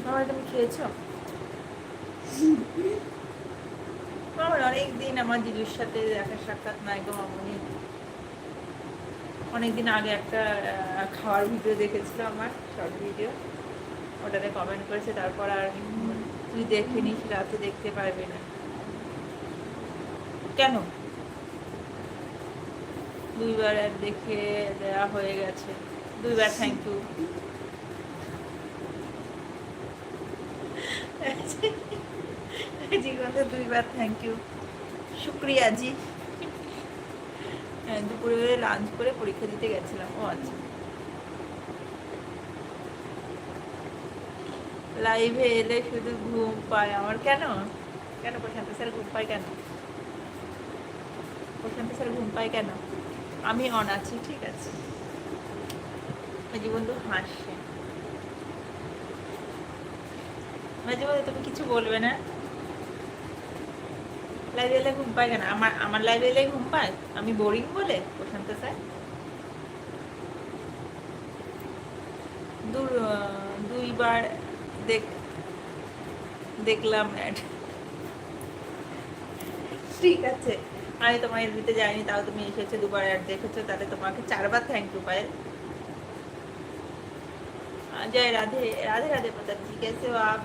আমার তুমি খেয়েছো? আমার অনেকদিন আমার দিদির সাথে দেখা সাক্ষাৎ নাই গো মামনি। অনেকদিন আগে একটা খাওয়ার ভিডিও দেখেছিল, আমার শর্ট ভিডিও, ওটাতে কমেন্ট করেছে। তারপর আর তুই দেখে নিস, রাতে দেখতে পারবি না। কেন? 2বার আর দেখে দেওয়া হয়ে গেছে। 2বার থ্যাংক ইউ। জীবনে 2বার থ্যাংক ইউ, শুক্রিয়া জি। দুপুরে লাঞ্চ করে পরীক্ষা দিতে গেছিলাম। ও আচ্ছা। লাইভে এলে শুধু ঘুম পায় আমার। কেন? কেন প্রশান্ত স্যার ঘুম পায় কেন? প্রশান্ত স্যার ঘুম পায় কেন? আমি অন আছি, ঠিক আছে। মাঝে বন্ধু হাসছে। মাঝে বন্ধু তুমি কিছু বলবে না? লাইভে এলে ঘুম পায় কেন? আমার লাইভে এলে ঘুম পায়? আমি বোরিং বলে প্রশান্ত স্যার? 2বার দেখলাম অ্যাড। ঠিক আছে, আমি তোমার এলবিতে যাইনি, তাও তুমি এসেছো, 2বার অ্যাড দেখেছো, তাহলে তোমাকে 4বার থ্যাংক ইউ পায়েল। जय राधे राधे राधे प्रताप जी, कैसे हो आप?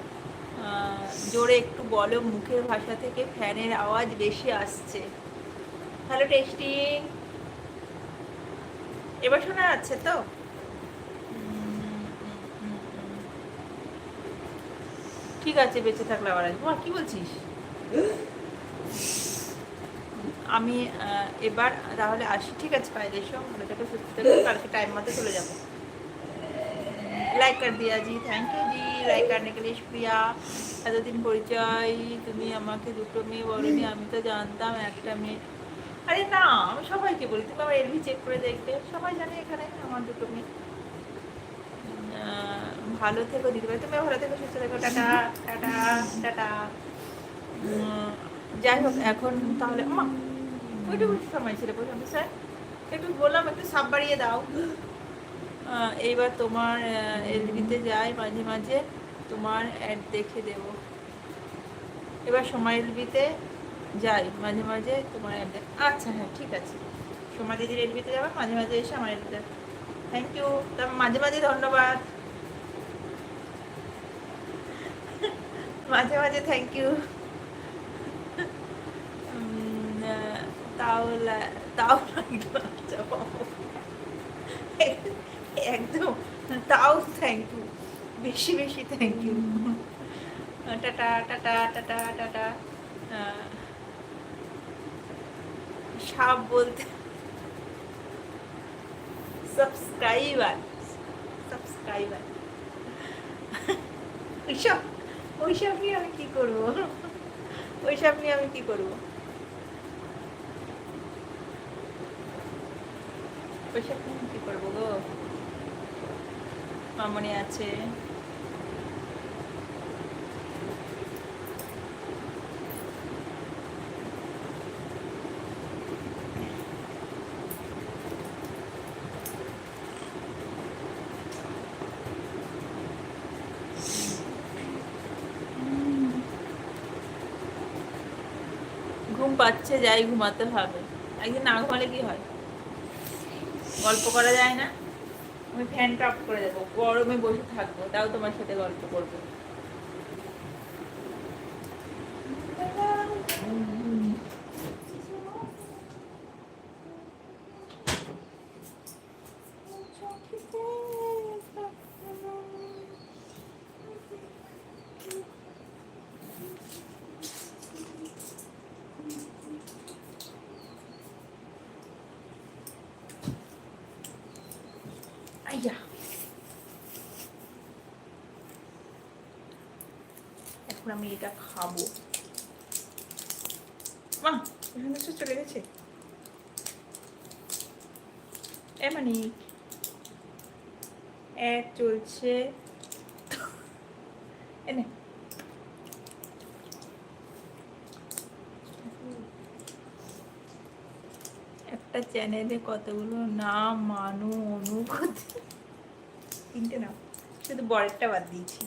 জোরে একটু বলো, মুখের ভাষা থেকে ফ্যানের আওয়াজ বেশি আসছে। হ্যালো টেস্টিং, এবার শোনা যাচ্ছে তো? ঠিক আছে, বেঁচে থাকলে আবার আসবো। কি বলছিস? আমি এবার তাহলে আসি, ঠিক আছে? পায়েল এসো, ভালো থেকো, সুস্থ থেকো, কালকে टाइम মতো চলে যাবো। लाइक कर दिया जी, थैंक यू जी, लाइक करने के लिए शुक्रिया। এতদিন পরিচয়, তুমি আমাকে দুটো মেয়ে বলনি, আমি তো জানতাম একটা মেয়ে। আরে না, আমি সবাইকে বলি, তুমি আমার এলভি চেক করে দেখবে, সবাই জানে এখানে আমার দুটো মেয়ে। ভালো থেকো দিদিভাই, তুমি ভালো থেকো, সুস্থ থেকো, টাটা টাটা টাটা। যাই হোক, এখন তাহলে ওইটুকু সময় ছিল প্রশান্ত স্যার, একটু বললাম একটু সাপ বাড়িয়ে দাও। এইবার তোমার এলবিতে যাই মাঝে মাঝে, তোমার অ্যাড দেখে দেব। এবার সময় এলবিতে যাই মাঝে মাঝে, তোমার অ্যাড আচ্ছা হ্যাঁ ঠিক আছে। সোমা দিদির এলবিতে যাবে, মাঝে মাঝে এসে আমার এলবিতে। থ্যাংক ইউ, তারপর মাঝে মাঝে ধন্যবাদ, মাঝে মাঝে থ্যাংক ইউ। তাও তাও একদম, তাও থ্যাংক ইউ, বেশি বেশি thank you. Tata tata tata tata. সাপ বলতে সাবস্ক্রাইবার, সাবস্ক্রাইবার। ওইসব ওইসব নিয়ে আমি কি করবো? ওইসব নিয়ে আমি কি করবো? ওইসব নিয়ে আমি কি করবো গো? মামনি আছে। ঘুম পাচ্ছে, যাই ঘুমাতে হবে। একদিন না ঘুমালে কি হয়? গল্প করা যায় না? আমি ফ্যানটা অফ করে দেবো, গরমে বসে থাকবো, তাও তোমার সাথে গল্প করবো। আইয়া, এখন আমি এটা খাবো। মা এখানে চলে গেছে। মানে অ্যাড চলছে, এনে একটা চ্যানেলে কতগুলো নাম, মানু, অনুভূতি, 3টে নাম, শুধু বরেরটা বাদ দিয়েছি।